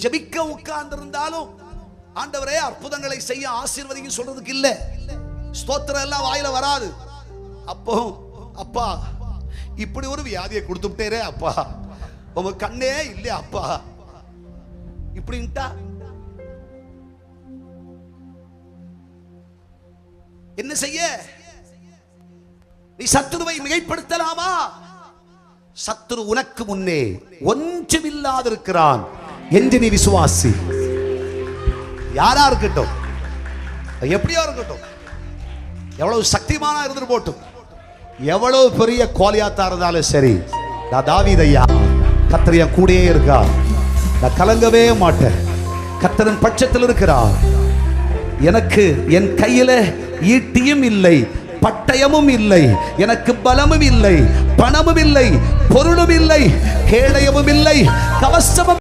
ஜெபிக்க உட்கார்ந்து இருந்தாலும் ஆண்டவரே அற்புதங்களை செய்ய ஆசீர்வதிங்க சொல்றதுக்கு இல்ல. ஸ்தோத்திரம் எல்லாம் வாயில வராது. அப்போ அப்பா இப்படி ஒரு வியாதியை கொடுத்துட்டேரே அப்பா, உங்க கண்ணே இல்ல அப்பா இப்படின்ட்டா என்ன செய்ய? நீ சத்துருவை மிகைப்படுத்தலாமா? சத்துரு உனக்கு முன்னே ஒன்றுமில்லாதிருக்கிறான் என்று நீ விசுவாசி. யாரா இருக்கட்டும், எப்படியா இருக்கட்டும், எவ்வளவு சக்திமானா இருந்துட்டு போட்டும், எவ்வளவு பெரிய கோலியாத்தா இருந்தாலும் சரி, நான் தாவீதையா கர்த்தர் என் கூடயே இருக்கா, நான் கலங்கவே மாட்டேன், கர்த்தரின் பட்சத்தில் இருக்கிறார். எனக்கு என் கையில ஈட்டியும் இல்லை, பட்டயமும் இல்லை, எனக்கு பலமும் இல்லை, பணமும் இல்லை, பொருளும் இல்லை, கேடயமும் இல்லை, கவசமும்